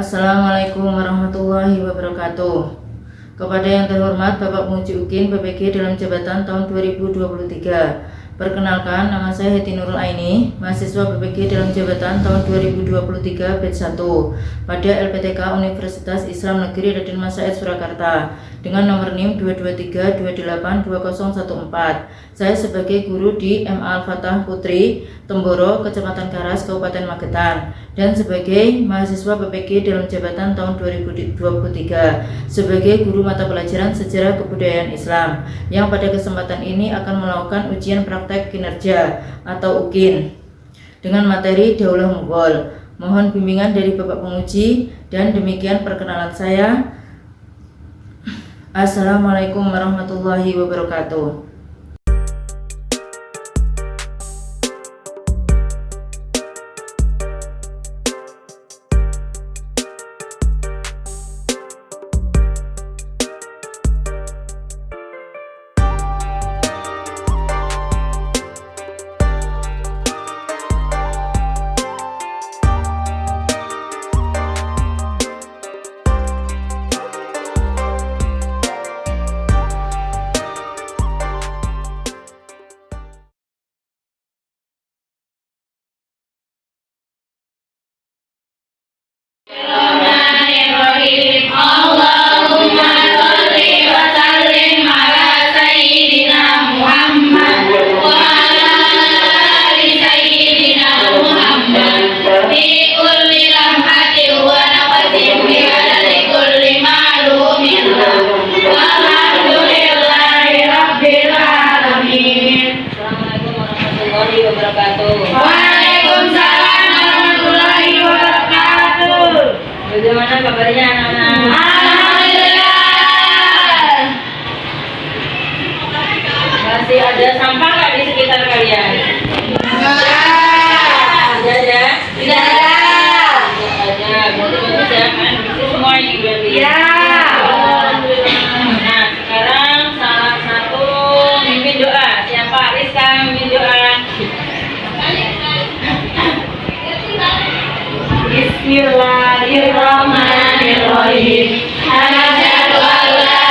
Assalamualaikum warahmatullahi wabarakatuh. Kepada yang terhormat Bapak Muji Ukin PPG dalam jabatan tahun 2023. Perkenalkan, nama saya Heti Nurul Aini, mahasiswa PPG dalam jabatan tahun 2023 batch 1 pada LPTK Universitas Islam Negeri Raden Mas Said Surakarta dengan nomor NIM 223282014. Saya sebagai guru di MA Al-Fatah Putri, Temboro, Kecamatan Karas, Kabupaten Magetan, dan sebagai mahasiswa PPG dalam jabatan tahun 2023 sebagai guru mata pelajaran Sejarah Kebudayaan Islam yang pada kesempatan ini akan melakukan ujian praktek kinerja atau UKIN dengan materi Daulah Mughal. Mohon bimbingan dari Bapak Penguji, dan demikian perkenalan saya. Assalamualaikum warahmatullahi wabarakatuh. Waalaikumsalam warahmatullahi wabarakatuh. Bagaimana kabarnya anak-anak? Alhamdulillah. Masih ada sampah nggak di sekitar kalian? Tidak ada? Tidak ada. Ada. Bagus ya, kan? Bersih semua ini berarti. Ya. Nah, sekarang salah satu mimpin doa. Siapa? Rizka mimpin doa. Bismillahirrahmanirrahim. Asyhadu an la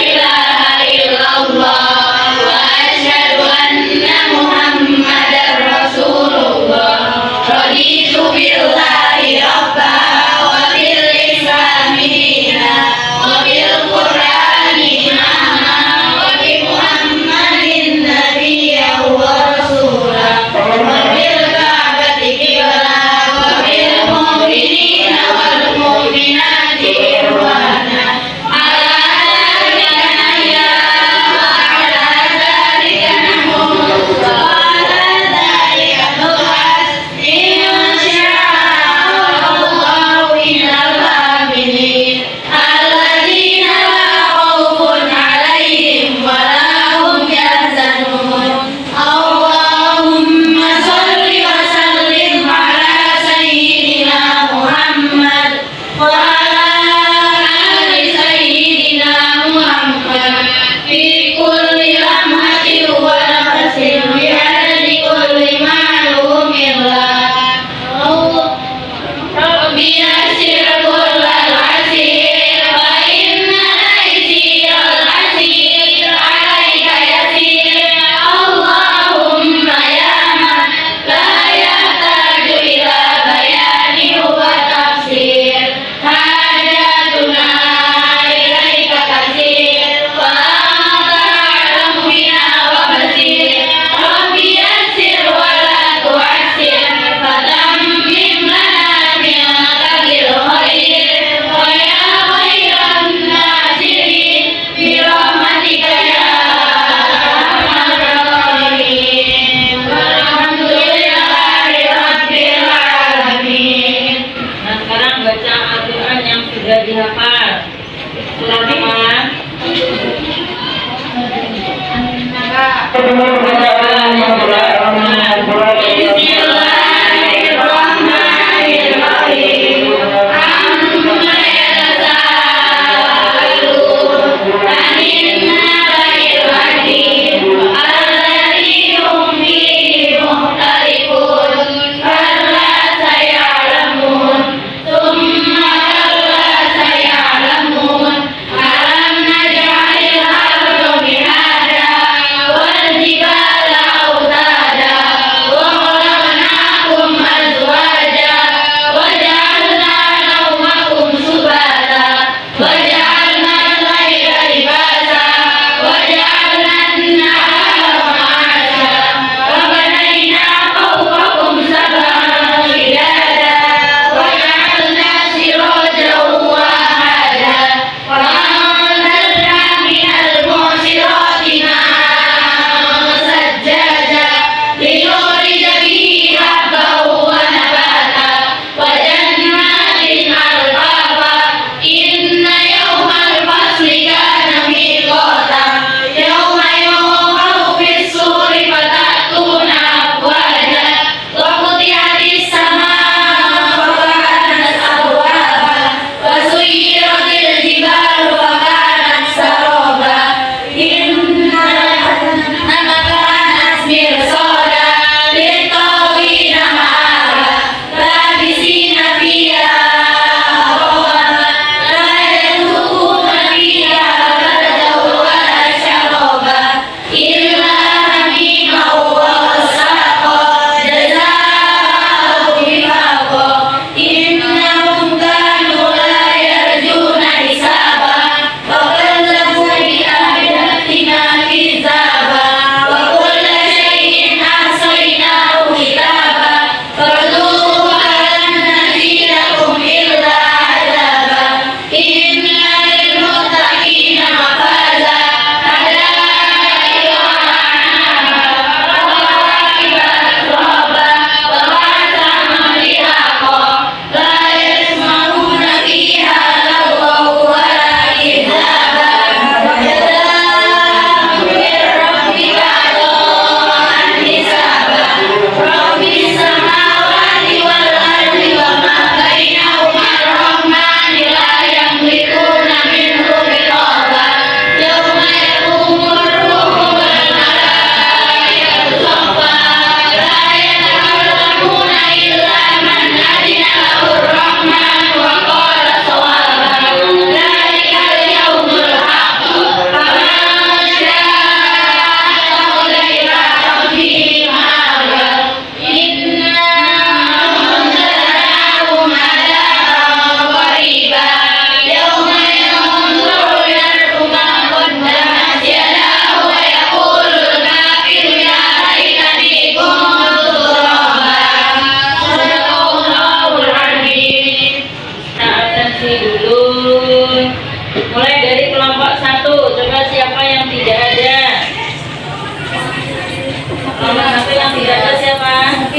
ilaha illallah wa asyhadu anna Muhammadar Rasulullah. Raditu billahi rabba wa bil islami dina wa bil qur'ani imama wa bi Muhammadin nabiyyan wa rasulah wa bil ka'bati qiblah wa bil mu'minina wal mu'minati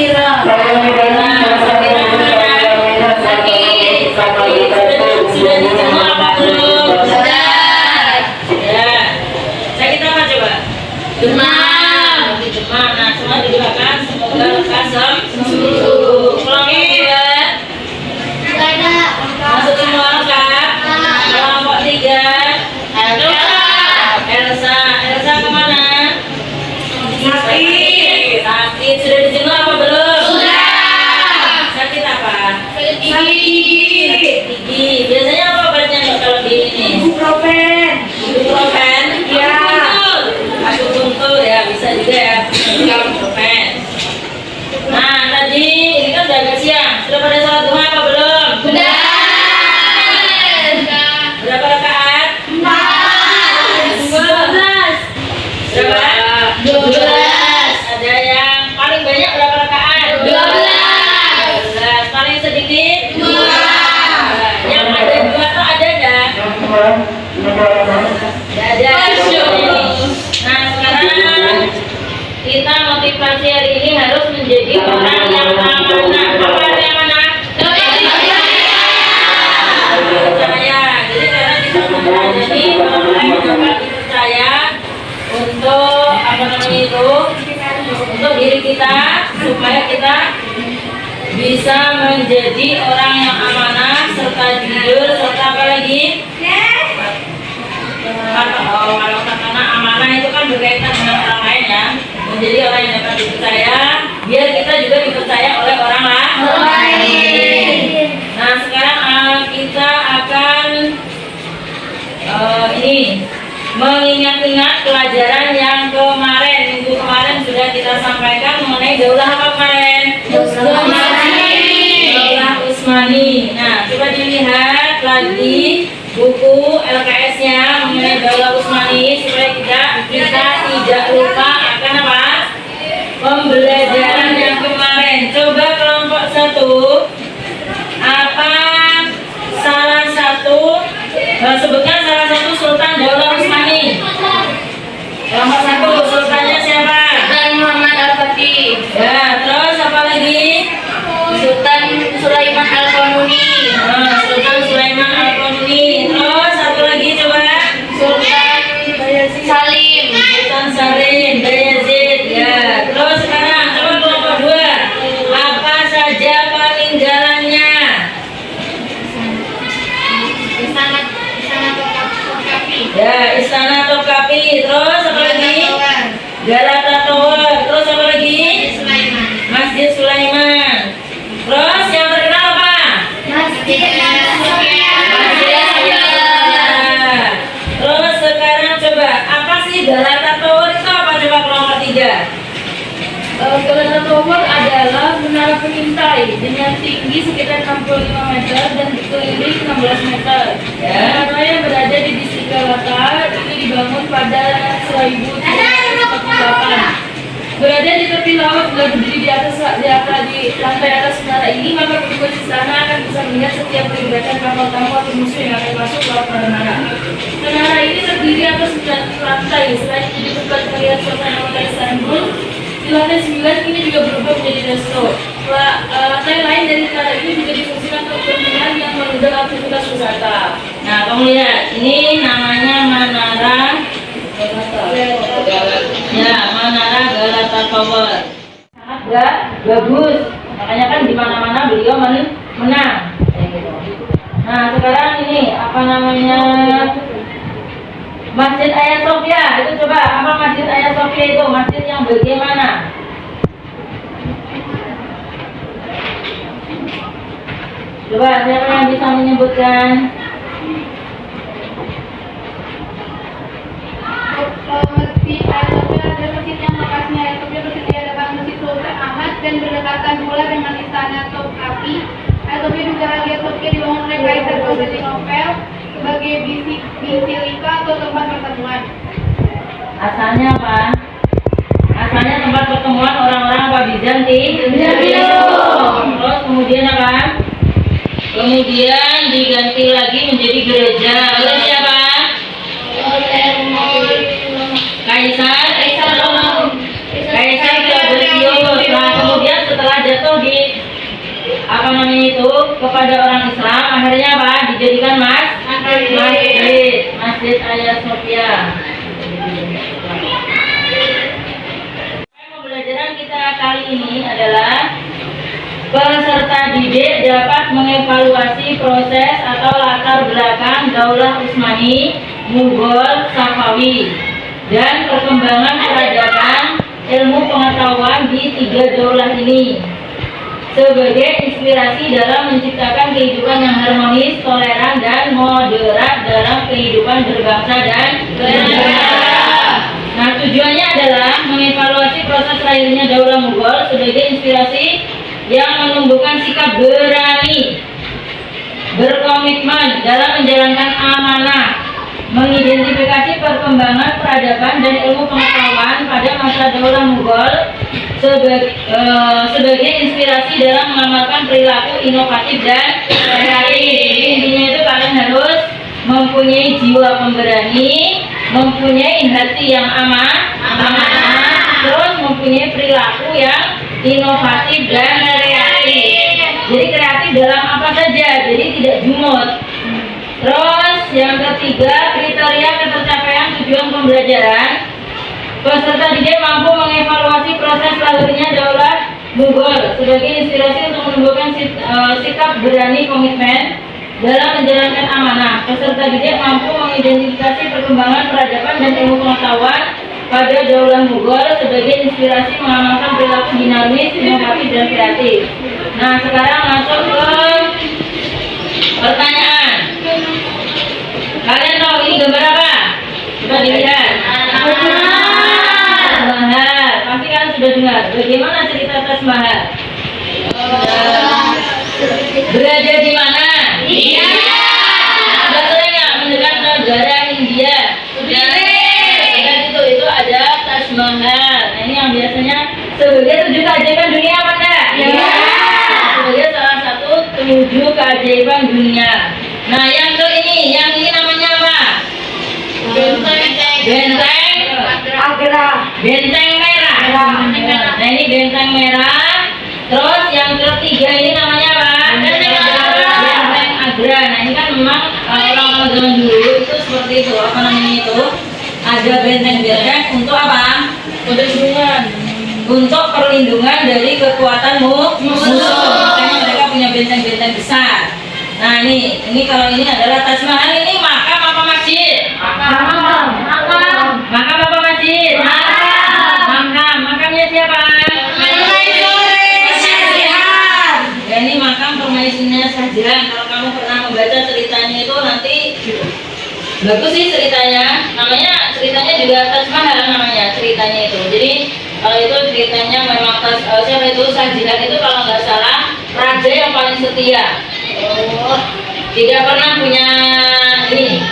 Safira sakit sudah dijemur apa belum? Sudah. Ya. Sakit apa coba? Demam. Demam. Nah, semua didoakan semoga lekas sembuh. Kelompok 2 masuk semua lengkap. Kelompok 3 Elsa kemana? Sakit. Sudah dijemur apa belum? Sudah. Sakit apa? Sakit gigi. Gigi. Biasanya apa obatnya Mbak, kalau di ini? Ibuprofen. Ibuprofen? Ya. Akupunktur ya, bisa juga ya. Ibuprofen. Nah, tadi ini kan udah agak siang. Sudah pada sholat duha apa belum? Sudah. Berapa rakaat? 12. Berapa? 12. Ada yang paling banyak berapa rakaat? 12. Paling sedikit? 2. Yang ada 2 tuh ada enggak? Enggak ada. Nah, sekarang kita motivasi hari ini harus menjadi orang yang amanah. Apa arti amanah? Percaya. Jadi karena kita menjadi orang yang dapat dipercaya untuk apa namanya itu, untuk diri kita, supaya kita bisa menjadi orang yang amanah serta jujur serta apa lagi? Kalau katakanlah amanah itu kan berkaitan dengan orang lain ya, menjadi orang yang dapat dipercaya, biar kita juga dipercaya oleh orang lain. Nah, sekarang kita akan ini mengingat-ingat pelajaran yang kemarin, minggu kemarin sudah kita sampaikan mengenai daulah apa kemarin? Daulah Utsmani. Nah, coba dilihat lagi buku LKS-nya mengenai daulah Utsmani supaya kita tidak lupa akan apa? Pembelajaran yang kemarin. Coba kelompok 1, apa salah satu sebutkan salah satu sultan daulah Utsmani. Kelompok 1, sultannya siapa? Sultan Muhammad Al-Fatih. Ya, terus apa lagi? Sultan Sulaiman Al-Qanuni. Sultan Sulaiman Al-Qanuni. Terus satu lagi coba. Sultan Salim. Sultan Salim, Bayezid. Ya. Terus sekarang coba kelompok 2. Apa saja peninggalannya? Istana Topkapi. Ya, Istana Topkapi. Terus apa lagi? Galata Tower. Terus apa lagi? Sulaiman. Masjid Sulaiman. Terus yang terkenal apa? Masjid Sofia. Terus sekarang coba, apa sih Galata Tower itu apa? Coba kelompok 3. Galata Tower adalah menara pengintai dengan tinggi sekitar 65 meter dan dikelilingi 16 meter. Ya. Menara yang berada di distrik Galata itu dibangun pada 1348. Berada di tepi laut dan berdiri di lantai atas menara ini, maka petugas istana akan bisa melihat setiap pergerakan kapal tamu atau musuh yang akan masuk ke menara. Menara ini terdiri atas 9 lantai. Selain menjadi tempat melihat suasana kota Istanbul, di lantai 9 ini juga berubah menjadi resto. Lantai lain dari menara ini juga difungsikan untuk kepentingan yang menunjang aktivitas wisata. Nah, kamu lihat, ini namanya Menara Ya, Menara Galata Tower. Sangat bagus. Makanya kan di mana-mana beliau menang. Nah, sekarang ini apa namanya? Masjid Hagia Sophia. Itu coba, apa Masjid Hagia Sophia itu? Masjid yang bagaimana? Coba, siapa yang bisa menyebutkan? Masjid Hagia Sophia adalah masjid yang lokasinya Hagia Sophia berada di hadapan Masjid Sultan Ahmad dan berdekatan pula dengan Istana Topkapi. Hagia Sophia juga Hagia Sophia dibangun oleh Kaisar Konstantinopel sebagai basilika atau tempat pertemuan. Asalnya apa? Asalnya tempat pertemuan orang-orang apa? Bizantium. Terus kemudian apa? Kemudian diganti lagi menjadi gereja. Oleh siapa? Kaisar Theodosius. Nah, kemudian setelah kepada orang Islam, akhirnya apa? Dijadikan Masjid Hagia Sophia. Pembelajaran kita kali ini adalah peserta didik dapat mengevaluasi proses atau latar belakang Daulah Utsmani, Mughal, Safawi, dan perkembangan peradaban ilmu pengetahuan di 3 daulah ini sebagai inspirasi dalam menciptakan kehidupan yang harmonis, toleran, dan moderat dalam kehidupan berbangsa dan bernegara. Nah, tujuannya adalah mengevaluasi proses lahirnya Daulah Mughal sebagai inspirasi yang menumbuhkan sikap berani, berkomitmen dalam menjalankan amanah, mengidentifikasi perkembangan peradaban dan ilmu pengetahuan pada masa Daulah Mughal sebagai inspirasi dalam mengamalkan perilaku inovatif dan kreatif. Jadi intinya itu kalian harus mempunyai jiwa pemberani, mempunyai hati yang amanah, terus mempunyai perilaku yang inovatif dan kreatif. Jadi kreatif dalam apa saja, jadi tidak jumut. Terus yang ketiga, kriteria ketercapaian tujuan pembelajaran. Peserta didik mampu mengevaluasi proses lahirnya Daulah Mughal sebagai inspirasi untuk menumbuhkan sikap berani komitmen dalam menjalankan amanah. Peserta didik mampu mengidentifikasi perkembangan peradaban dan ilmu pengetahuan pada Daulah Mughal sebagai inspirasi mengamalkan perilaku dinamis, inovatif, dan kreatif. Nah, sekarang masuk ke pertanyaan. Kalian tahu ini gambar apa? Coba dilihat. Taj Mahal. Pasti kalian sudah dengar. Bagaimana cerita Taj Mahal? Berada di mana? India. Sudah sering nggak mendengar negara India? Sudah. Itu ada Taj Mahal. Nah, ini yang biasanya sebagai 7 keajaiban dunia apa enggak? Iya. Sebagai salah satu 7 keajaiban dunia. Nah, yang ini namanya apa? Benteng merah. Nah, ini benteng merah. Terus yang ketiga ini namanya apa? Benteng Agra. Nah, ini kan memang orang zaman dulu itu seperti itu. Apa namanya itu? Ada benteng-benteng untuk apa? Untuk perlindungan dari kekuatan musuh. Makanya mereka punya benteng-benteng besar. Nah, ini kalau ini adalah Taj Mahal. Ini makam apa masjid? Makam apa masjid? Makam. Makamnya siapa? Ya, ini makam permaisurinya Shahjahan. Kalau kamu pernah membaca ceritanya itu nanti bagus sih ceritanya. Ceritanya juga Taj Mahal namanya ceritanya itu. Jadi kalau itu ceritanya memang siapa itu Shahjahan itu kalau nggak salah raja yang paling setia. Tidak pernah punya selir.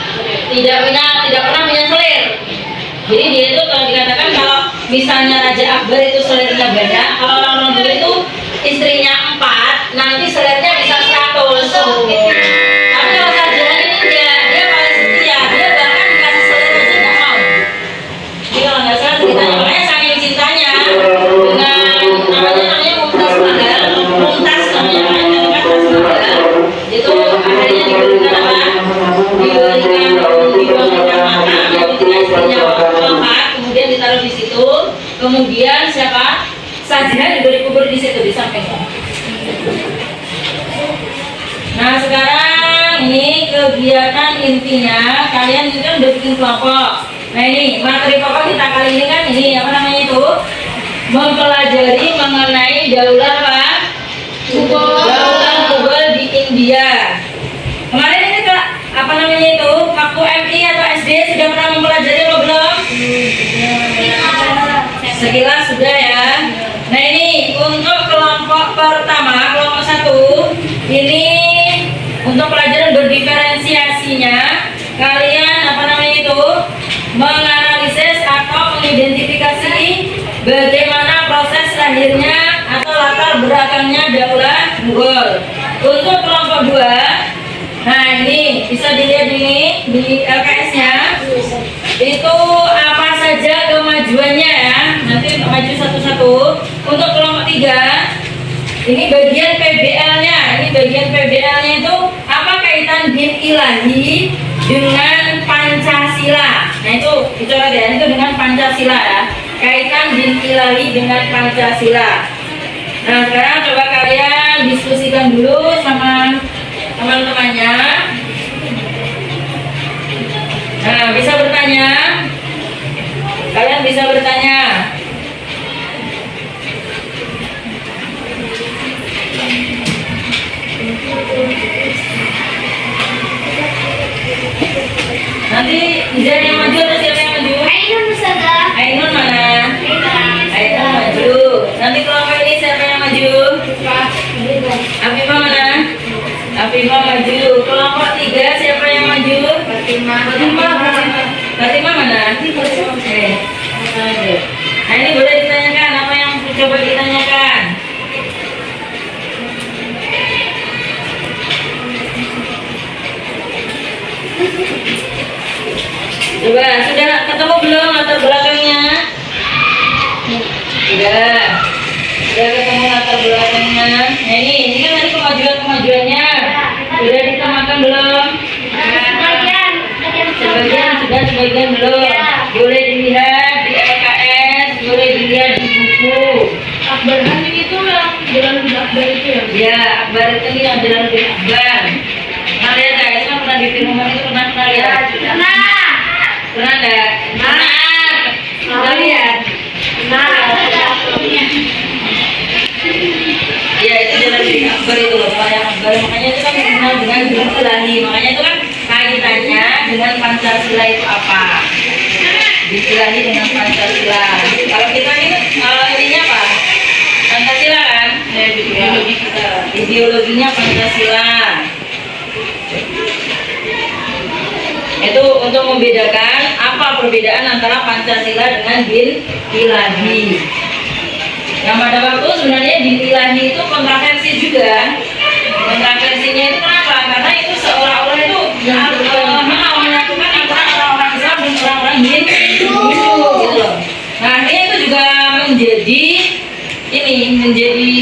Jadi dia itu kalau dikatakan kalau misalnya Raja Akbar itu selirnya banyak, kalau orang dulu itu istrinya 4, nanti selirnya bisa 100. Tapi kalau Shahjahan ini dia paling setia, dia bahkan dikasih selir aja nggak mau. Jadi kalau nggak salah ceritanya, makanya saking cintanya dengan namanya Mumtaz Mahal, itu akhirnya diberikan apa? Diberikan makam yang ketika istrinya wafat, kemudian ditaruh di situ. Kemudian siapa? Shahjahan juga dikubur di situ di sampingnya. Nah, sekarang ini kegiatan intinya kalian ini kan udah bikin kelompok. Nah, ini materi pokok kita kali ini kan ini apa namanya itu? Mempelajari mengenai Daulah apa? Daulah Mughal di India. Kemarin ini apa namanya itu? Waktu MI atau SD sudah pernah mempelajari atau belum? Sekilas sudah ya. Nah, ini untuk kelompok pertama, kelompok 1, ini untuk pelajaran berdiferensiasinya, kalian apa namanya itu? Menganalisis atau mengidentifikasi bagaimana proses lahirnya atau latar belakangnya Daulah Mughal. Untuk kelompok 2, nah ini bisa dilihat ini di LKS-nya. Itu apa saja kemajuannya ya. Nanti maju satu-satu. Untuk kelompok 3 Ini bagian PBL-nya. Ini bagian PBL-nya itu apa kaitan din ilahi dengan Pancasila. Nah itu bicara itu dengan Pancasila ya. Kaitan din ilahi dengan Pancasila. Nah sekarang coba kalian diskusikan dulu sama teman-temannya. Nah bisa bertanya. Kalian bisa bertanya. Nanti Izan yang maju atau siapa yang maju? Ainun Ustazah. Ainun mana? Ainun maju. Nanti kelompok ini siapa yang maju? Afifah mana? Afifah maju. Kelompok 3 siapa yang maju? Fatimah. Fatimah mana? Oke. Nah ini boleh ditanyakan, apa yang coba ditanyakan? Coba, sudah ketemu belum latar belakangnya? Sudah ketemu latar belakangnya. Nah ini kan tadi kemajuannya. Sudah ditamakan belum? Sebagian sudah, sebagian belum. Boleh dilihat di LKS, boleh dilihat di buku. Akbaran itu yang jalan akbar itu ya? Ya, akbar itu yang jalan di akbar. Pernah lihat nggak? Itu kan pernah di filman itu pernah lihat? Pernah nggak? Pernah lihat? Ya itu jalan di akbar itu loh, yang akbar. Makanya itu kan dikenal dengan din ilahi. Makanya itu kan kaitannya dengan Pancasila itu apa? Din ilahi dengan Pancasila. Kalau kita ini ininya apa? Pancasila kan? Ideologinya Pancasila. Itu untuk membedakan apa perbedaan antara Pancasila dengan din ilahi. Yang pada waktu sebenarnya din ilahi itu kontroversi juga. Kontroversinya itu kenapa? Karena itu seolah-olah itu menyatukan antara orang-orang Islam dan orang-orang Hindu gitu loh. Nah ini itu juga menjadi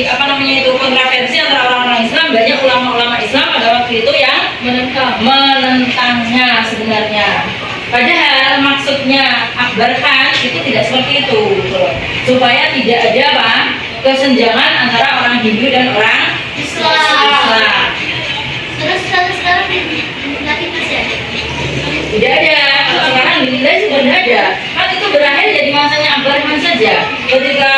apa namanya itu kontroversi antara orang-orang Islam. Banyak ulama-ulama Islam pada waktu itu yang menentangnya sebenarnya. Padahal maksudnya akbarkan itu tidak seperti itu, supaya tidak ada apa kesenjangan antara orang Hindu dan orang Islam. Terus sekarang nanti ya? Tidak ada. Kalau sekarang dinilai sudah tidak ada. Kan itu berakhir jadi masanya Akbarman saja. Ketika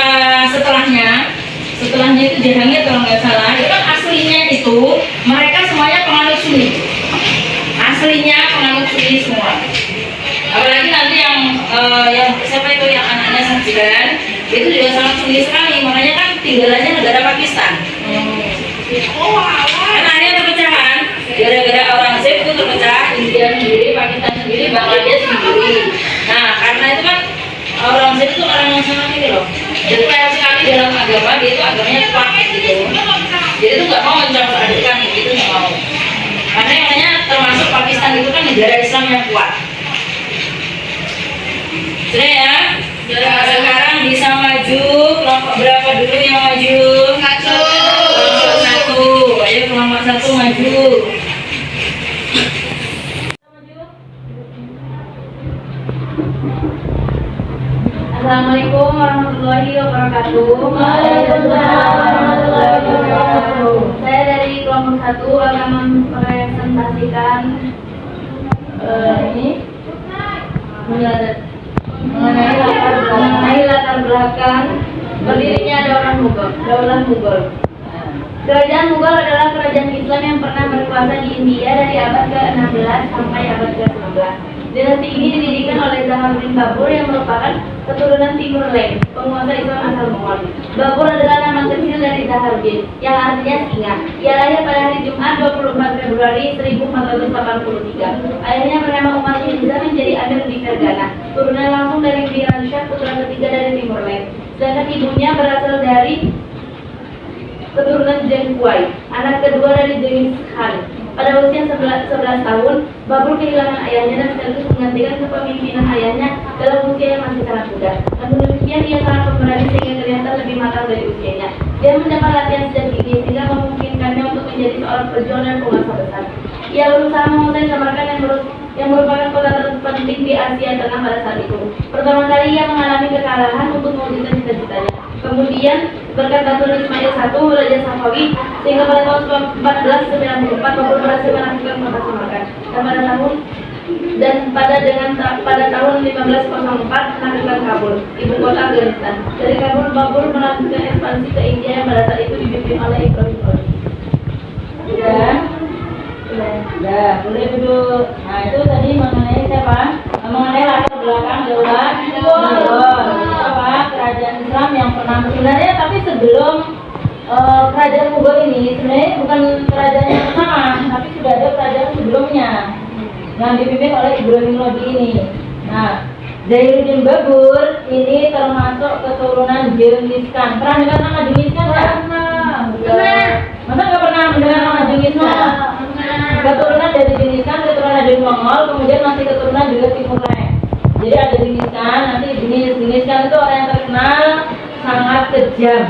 setelahnya itu Jahangir kalau nggak salah, itu kan aslinya itu mereka semuanya penganut Sunni. Aslinya penganut Sunni semua. Apalagi nanti yang siapa itu yang anaknya Sajdan itu juga sangat Sunni sekali. Makanya kan tinggalannya negara Pakistan. Kan akhirnya perpecahan gara-gara orang Sip itu terpecah, India sendiri, Pakistan sendiri, Bangladesh sendiri. Nah karena itu kan orang Sip itu orang yang sangat ini loh, jadi kayak sekali dalam agama dia itu agamanya kuat gitu. Jadi itu nggak mau mencampur adukan gitu, nggak mau. Karena yang namanya termasuk Pakistan itu kan negara Islam yang kuat. Sudah ya. Sekarang bisa maju kelompok berapa dulu yang maju? Kelompok 1. Ayo kelompok 1 maju. Assalamualaikum warahmatullahi wabarakatuh. Waalaikumsalam warahmatullahi wabarakatuh. Saya dari kelompok 1 akan mempresentasikan mengenai latar belakang berdirinya Daulah Mughal. Kerajaan Mughal adalah kerajaan Islam yang pernah berkuasa di India dari abad ke-16 sampai abad ke-19. Dinasti ini didirikan oleh Zahar bin Babur yang merupakan keturunan Timur Leng, penguasa Islam asal Mongol. Babur adalah nama kecil dari Zahar bin, yang artinya singa. Ia lahir pada hari Jumat 24 Februari 1483. Ayahnya bernama Umar bin Hizam menjadi amir di Fergana, turunan langsung dari Miransyah, putra ketiga dari Timur Leng. Sedangkan ibunya berasal dari keturunan Zheng-Kuai, anak kedua dari Genghis Khan. Pada usia 11 tahun, Babur kehilangan ayahnya dan sekaligus menggantikan kepemimpinan ayahnya dalam usia yang masih sangat muda. Namun demikian, ia sangat pemberani sehingga ternyata lebih matang dari usianya. Dia mendapat latihan sejak dini perjuangan dan penguasa besar. Ia berusaha menguasai Samarkand yang merupakan kota terpenting di Asia Tengah pada saat itu. Pertama kali ia mengalami kekalahan untuk mewujudkan cita-citanya. Kemudian berkat bantuan Ismail I, Raja Safawi, sehingga pada tahun 1494 Babur berhasil menaklukkan kota Samarkand. Pada tahun 1504 menaklukkan Kabul, ibu kota Afghanistan. Dari Kabul, Babur melanjutkan ekspansi ke India yang pada saat itu dipimpin oleh Ibrahim Lodi. Sudah, boleh duduk. Nah, itu tadi mengenai siapa? Mengenai latar belakang Daulah Mughal. Apa? Kerajaan Islam yang pernah sebenarnya, tapi sebelum kerajaan Mughal ini sebenarnya bukan kerajaan yang pertama, tapi sudah ada kerajaan sebelumnya yang dipimpin oleh Ibrahim Lodi ini. Nah, Zainuddin Babur ini termasuk keturunan Genghis Khan. Pernah dengar nama Genghis Khan nggak? Pernah. Masa nggak pernah mendengar nama Genghis Khan? Keturunan dari Genghis Khan, keturunan dari Mongol, kemudian masih keturunan juga Timur Leste. Jadi ada Genghis Khan, nanti Genghis Khan itu orang yang terkenal sangat kejam.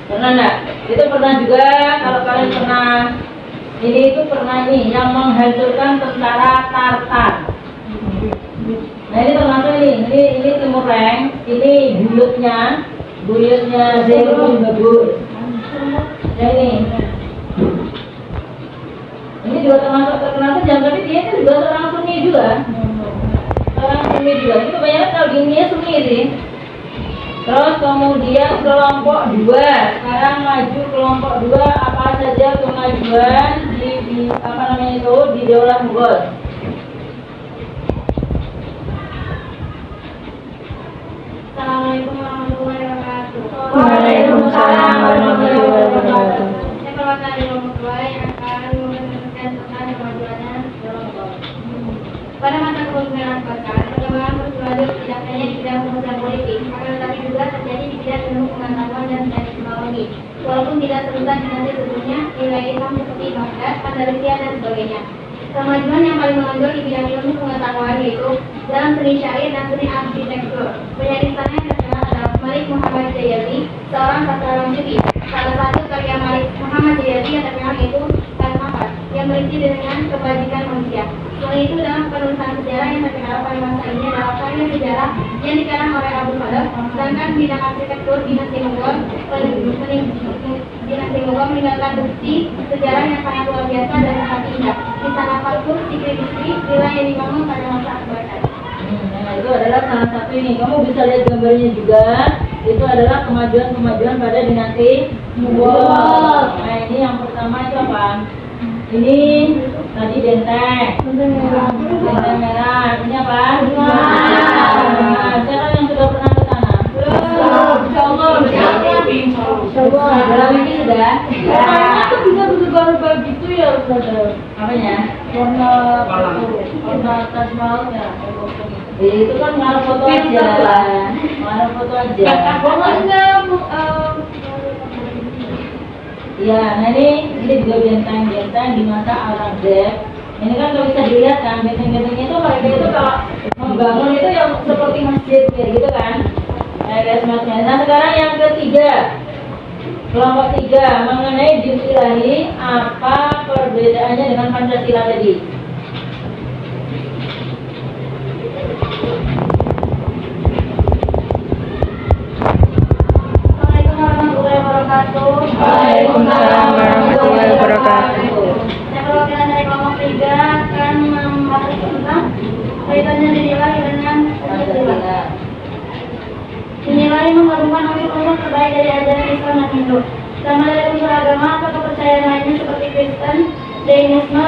Pernah nggak? Itu pernah juga, kalau kalian pernah, ini itu pernah nih yang menghancurkan tentara Tartar. Nah ini termasuk ini Timur Leste, ini buyutnya Zainuddin Babur. Ya ini juga termasuk terkenal kejam, tapi dia kan juga seorang Sunni juga. Itu kebanyakan kalau dinnya Sunni sih. Terus kemudian kelompok 2, sekarang maju kelompok 2 apa saja kemajuan di di Daulah Mughal. Assalamualaikum warahmatullahi wabarakatuh. Waalaikumsalam warahmatullahi wabarakatuh. Saya perwakilan dari kelompok 2 yang akan menjelaskan tentang kemajuannya Daulah Mughal. Pada masa kepemimpinan Abbasiyah, perkembangan terus berlanjut tidak hanya di bidang urusan politik, akan tetapi juga terjadi di bidang ilmu pengetahuan dan teknologi. Walaupun tidak sebesar dinasti sebelumnya, nilai Islam seperti Baghdad, Andalusia dan sebagainya. Kemajuan yang paling menonjol di bidang ilmu pengetahuan yaitu dalam seni syair dan seni arsitektur. Penyair istana yang terkenal adalah Malik Muhammad Jayati, seorang sastrawan Sufi. Salah satu karya Malik Muhammad Jayati yang terkenal yaitu Al-Mafat, yang berisi dengan kebajikan manusia. Selain itu, dalam penulisan sejarah yang terkenal pada masa ini adalah karya sejarah yang dikarang oleh Abu Khalaf. Sedangkan bidang arsitektur dinasti Mughal meninggalkan bukti sejarah yang sangat luar biasa dan sangat indah. Istana Fatur, Sikri Bisri, villa yang dibangun pada masa Abbasiyah. Nah, itu adalah salah satu ini. Kamu bisa lihat gambarnya juga. Itu adalah kemajuan pada dinasti Mughal. Nah, ini yang pertama itu apa? Ini tadi benteng merah. Ini apa? Siapa yang sudah pernah ke sana? Dalam ini sudah. Kayaknya tuh bisa berubah gitu ya, Ustaz. Apanya? Warna Taj Mahal ya. Itu kan ngarep foto aja. Ya, nah ini juga benteng di masa Al-Aghdab. Ini kan kalau bisa dilihat kan, benteng-bentengnya itu mereka itu kalau membangun itu yang seperti masjid kayak gitu kan. Nah, sekarang yang ketiga, kelompok 3 mengenai din ilahi, apa perbedaannya dengan Pancasila tadi? Waalaikumsalam warahmatullahi wabarakatuh. Saya perwakilan dari kelompok 3 akan membahas tentang kaitannya dinilai dengan Pancasila. Dinilai menggabungkan unsur-unsur terbaik dari ajaran Islam dan Hindu, sama dari unsur agama atau kepercayaan lainnya seperti Kristen, Jainisme,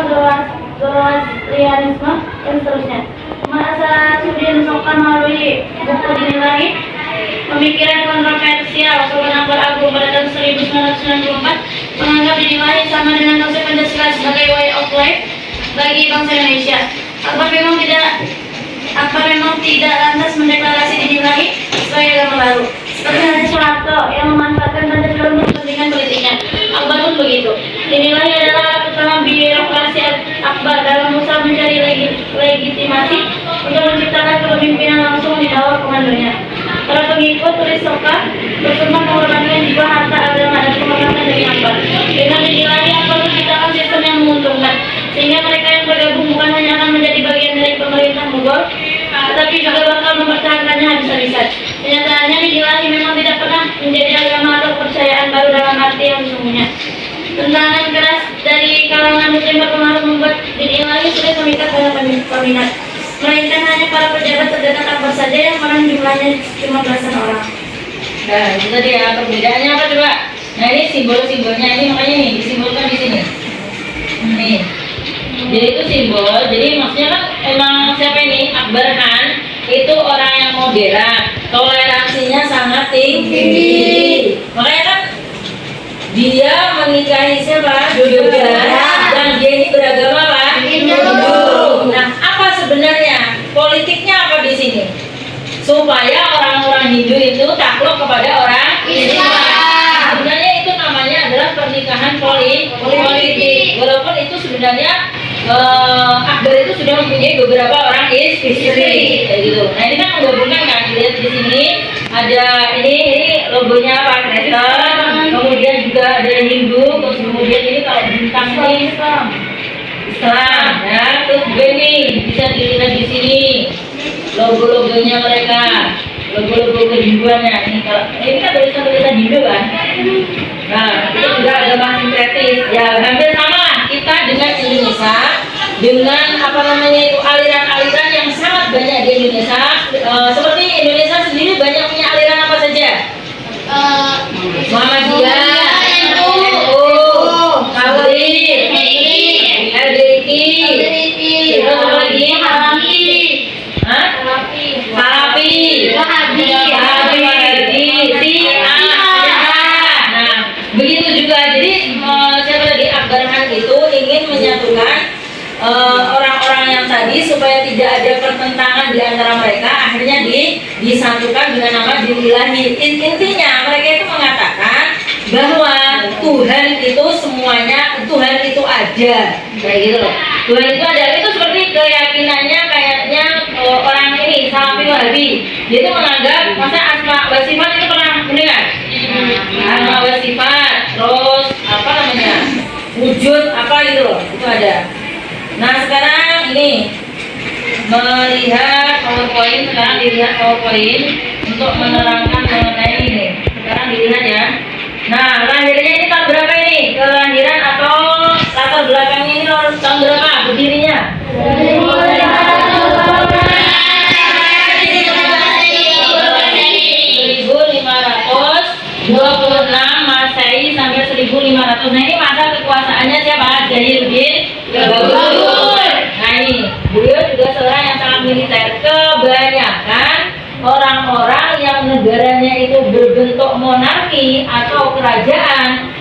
Zoroastrianisme, dan seterusnya. Masa Sudin Sokan melalui buku dinilai pemikiran kontroversial Kemenang Agung pada tahun 1994 menganggap dinilai sama dengan konsep Pancasila sebagai way of life bagi bangsa Indonesia. Apa memang tidak lantas mendeklarasi dinilai sebagai agama baru? Seperti halnya Soeharto yang memanfaatkan Pancasila untuk kepentingan politiknya. Akbar pun begitu. Dinilai adalah pertama birokrasi Akbar dalam usaha mencari legitimasi untuk menciptakan kepemimpinan langsung di bawah komandonya. Para pengikut tulis Soka bersumpah mengorbankan jiwa, harta, agama, dan kehormatan dari Akbar. Dengan dinilai Akbar mati yang sesungguhnya. Tentangan keras dari kalangan muslim berpengaruh membuat diri lagi sulit memikat banyak peminat. Melainkan hanya para pejabat terdekat Akbar saja yang mana jumlahnya cuma belasan orang. Nah, itu tadi ya perbedaannya apa coba? Nah ini simbol-simbolnya ini makanya nih disimbolkan di sini. Nih. Jadi itu simbol. Jadi maksudnya kan emang siapa ini Akbar Han itu orang yang moderat, toleransinya sangat tinggi. Makanya kan dia menikahi siapa? Dan dia ini beragama apa? Hindu. Nah, apa sebenarnya politiknya apa di sini? Supaya orang-orang Hindu itu takluk kepada orang Islam. Sebenarnya itu namanya adalah pernikahan politik. Walaupun itu sebenarnya Akbar itu sudah mempunyai beberapa orang istri, kayak gitu. Nah ini kan menggabungkan kan, lihat di sini ada ini logonya apa Kristen, kemudian juga ada Hindu, terus kemudian ini kalau bintang ini Islam, ya terus juga nih bisa dilihat di sini logo-logonya mereka, logo-logo kehinduannya. Ini kan tulisan Hindu kan. Nah itu juga agama sinkretis, ya hampir sama kita dengan Indonesia, dengan apa namanya itu aliran-aliran yang sangat banyak di Indonesia. Seperti Indonesia sendiri banyak punya aliran apa saja? Muhammadiyah, NU, Katolik, LDIP, terus apa lagi? Salafi, Wahabi, nah begitu juga. Jadi siapa tadi Akbar Han itu ingin menyatukan orang-orang yang tadi supaya tidak ada pertentangan di antara mereka. Akhirnya disatukan dengan nama Din Ilahi. Intinya mereka itu mengatakan bahwa Tuhan itu semuanya, Tuhan itu ada, kayak gitu loh. Tuhan itu ada, itu seperti keyakinannya kayaknya orang ini Salafi Wahabi. Dia itu menganggap masa asma wa sifat itu pernah mendengar? Asma wa sifat, terus apa namanya? Wujud apa gitu loh, itu ada. Nah sekarang ini melihat PowerPoint, sekarang dilihat PowerPoint untuk menerangkan mengenai ini. Sekarang dilihat ya. Nah lahirnya ini tahun berapa ini? Kelahiran atau latar belakangnya ini tahun berapa berdirinya? 1526 Masehi sampai 1500. Nah ini masa kekuasaannya siapa? Jainuddin Babur. Nah ini beliau juga seorang yang sangat militer. Kebanyakan orang-orang yang negaranya itu berbentuk monarki atau kerajaan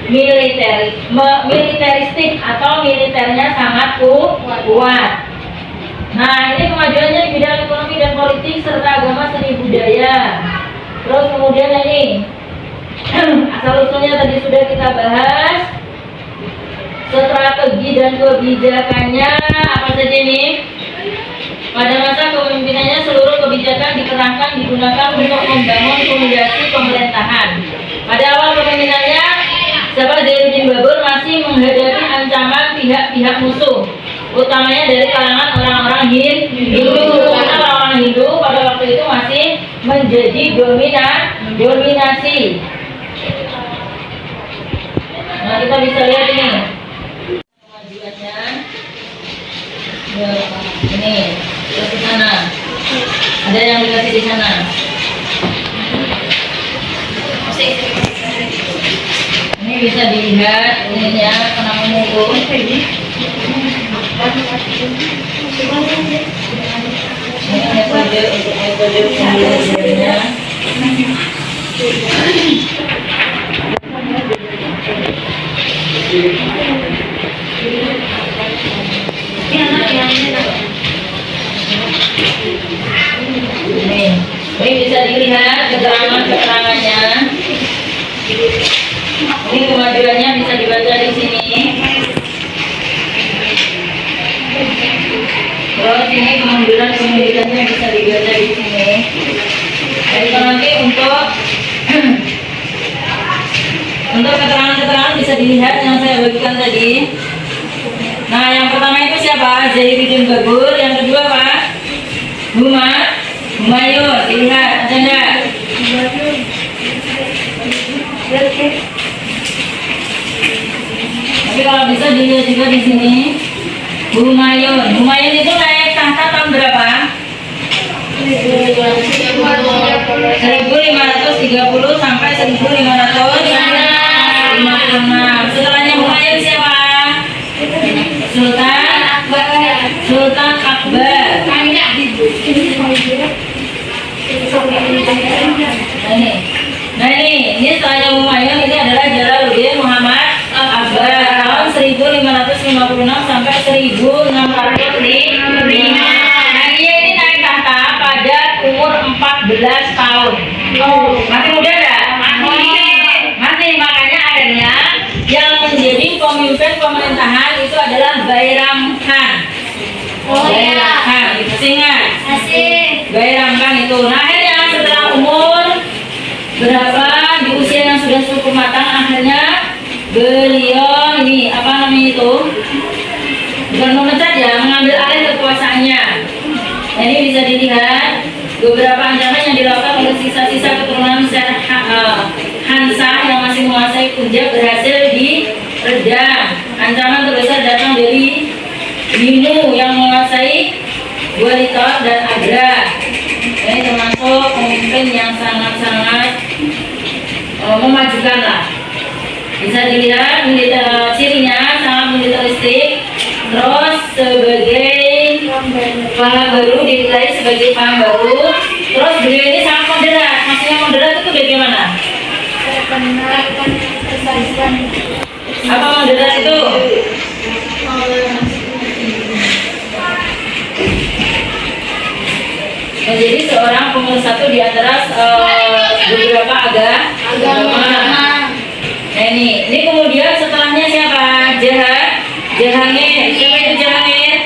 militeristik atau militernya sangat kuat. Nah ini kemajuannya di bidang ekonomi dan politik serta agama seni budaya. Terus kemudian ini asal usulnya tadi sudah kita bahas. Strategi dan kebijakannya apa saja ini? Pada masa kepemimpinannya seluruh kebijakan digunakan untuk membangun fondasi pemerintahan. Pada awal kepemimpinannya, Jainuddin Babur masih menghadapi ancaman pihak-pihak musuh, utamanya dari kalangan orang-orang Hindu. Karena orang-orang Hindu pada waktu itu masih menjadi dominasi. Nah kita bisa lihat ini kemajuannya. Ini terus di sana ada yang dikasih di sana. Ini bisa dilihat ininya penamanya itu. Ini metode untuk metode pembelajarannya. Ini bisa dilihat keterangannya. Ini kemajuannya bisa dibaca di sini. Terus ini kemundurannya bisa dibaca di sini. Jadi nanti untuk keterangan-keterangan bisa dilihat yang saya bagikan tadi. Nah, yang pertama itu siapa? Jainuddin Babur. Yang kedua apa? Humayun. Dilihat, ada enggak? Kalau bisa dilihat juga di sini. Humayun itu naik tahta tahun berapa? 1530 sampai 1556. Setelahnya Humayun siapa? Sultan Akbar. Nah ini setelahnya Humayun ini adalah Jalaluddin Muhammad Akbar tahun 1556 sampai 1605. Nah dia ini naik tahta pada umur 14 tahun. Masih muda enggak? Masih, makanya akhirnya yang menjadi pemimpin pemerintahan itu adalah Bairam Khan. Bairam Khan, ingat? Bairam Khan itu. Nah akhirnya setelah umur berapa di usia yang sudah cukup matang, akhirnya beliau ini apa namanya itu bukan memecat ya, mengambil alih kekuasaannya. Nah, ini bisa dilihat beberapa ancaman yang dilakukan oleh sisa-sisa keturunan Hansah yang masih menguasai Punjab berhasil diredam. Ancaman terbesar datang dari Binu yang menguasai Gwalior dan Agra. Ini termasuk pemimpin yang sangat-sangat memajukan lah. Bisa dilihat cirinya sangat militeristik, terus sebagai paham baru, dinilai sebagai paham baru. Terus beliau ini sangat moderat. Maksudnya moderat itu bagaimana? Apa moderat itu? Menjadi seorang pemersatu di antara beberapa agama. Nah ini kemudian setelahnya siapa? Jahangir. Siapa itu Jahangir?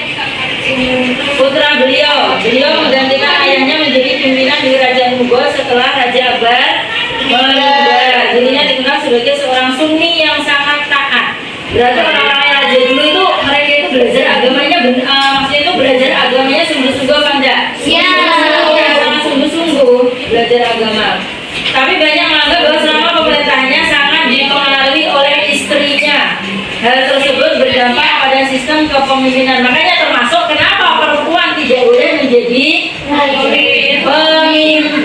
Putra beliau menggantikan ayahnya menjadi pimpinan di Kerajaan Mughal setelah Raja Akbar meninggal. Dirinya dikenal sebagai seorang Sunni yang sangat taat. Berarti orang-orang raja dulu itu mereka itu belajar agamanya, maksudnya itu belajar agamanya sungguh-sungguh apa enggak? Iya. Sangat sungguh-sungguh belajar agama. Tapi banyak menganggap bahwa selama pemerintahannya sangat dipengaruhi oleh istrinya. Hal tersebut berdampak pada sistem kepemimpinan. Makanya termasuk kenapa perempuan tidak boleh menjadi pemimpin.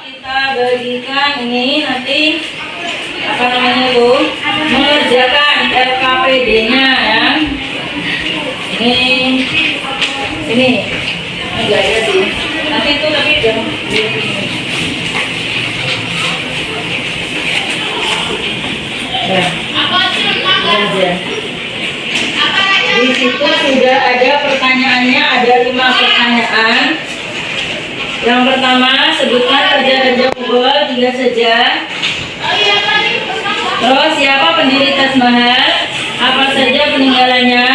Kita bagikan ini nanti apa namanya itu mengerjakan LKPD-nya ya. Ini enggak ada sih. Nanti itu tapi udah di situ sudah ada pertanyaannya, ada 5 pertanyaan. Yang pertama, sebutkan raja-raja Mughal 3 saja. Terus siapa pendiri Taj Mahal? Apa saja peninggalannya?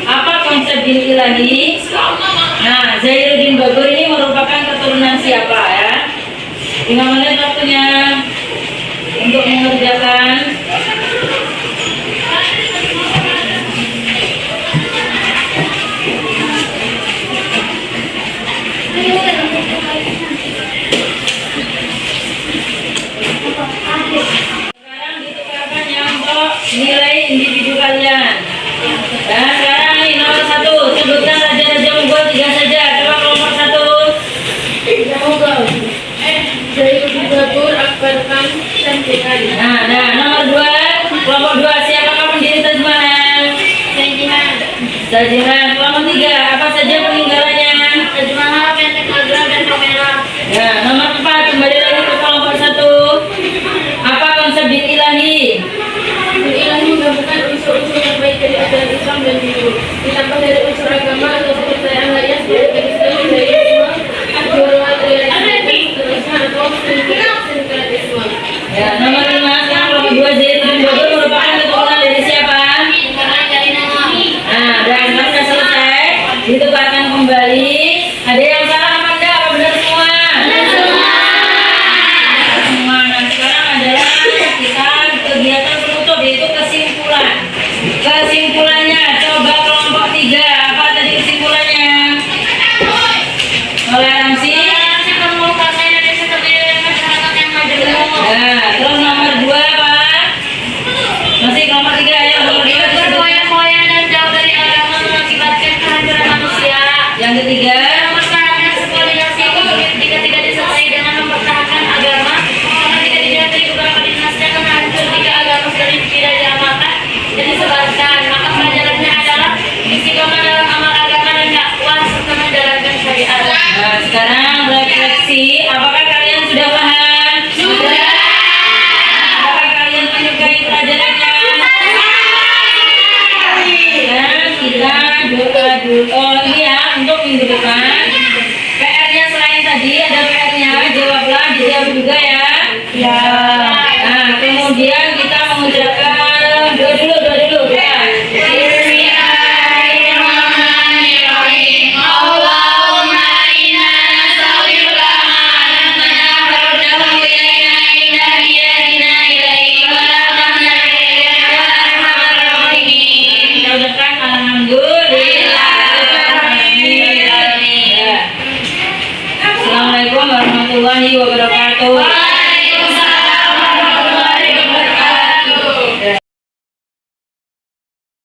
Apa konsep din ilahi? Nah, Zainuddin Bagur ini merupakan keturunan siapa ya? 5 menit waktunya untuk mengerjakan. Sekarang ditukarkan yang untuk nilai individu kalian. Dan sekarang nih nomor 1, sebutkan raja-raja Mughal 3 saja. Coba kelompok 1. Mughal. Zainuddin Bagur, Akbar Khan, dan Bukhari. Nah, nomor 2, kelompok 2, siapakah pendiri Taj Mahal? Shahjahan. Kelompok 3, apa saja peninggalannya? Taj Mahal, Benteng Agra, dan kamera. Ya, nomor 4, kembali lagi ke kelompok 1. Apa konsep din ilahi? Ilahi menggabungkan unsur-unsur terbaik dari ajaran Islam dan Hindu, ditambah dari unsur agama atau kepercayaan lainnya seperti Islam, Hinduisme, seterusnya atau sinkretisme. Ya, nomor 5, sekarang kelompok 2, Zainuddin Bagur merupakan keturunan dari siapa? Nah, dan sudah selesai, ditukarkan kembali. Ada yang salah apa enggak? Apa benar semua? Semua. Nah, sekarang adalah kita kegiatan penutup, yaitu kesimpulan. Kesimpulannya, coba kelompok 3, apa tadi kesimpulannya? Sekarang refleksi, apakah kalian sudah paham? Sudah. Apakah kalian menyukai pelajarannya? Dan kita doa dulu ini ya untuk minggu depan. PR-nya selain tadi ada PR-nya, jawablah dijawab juga ya. Ya. Nah, kemudian kita mengucapkan doa dulu. Assalamualaikum warahmatullahi wabarakatuh.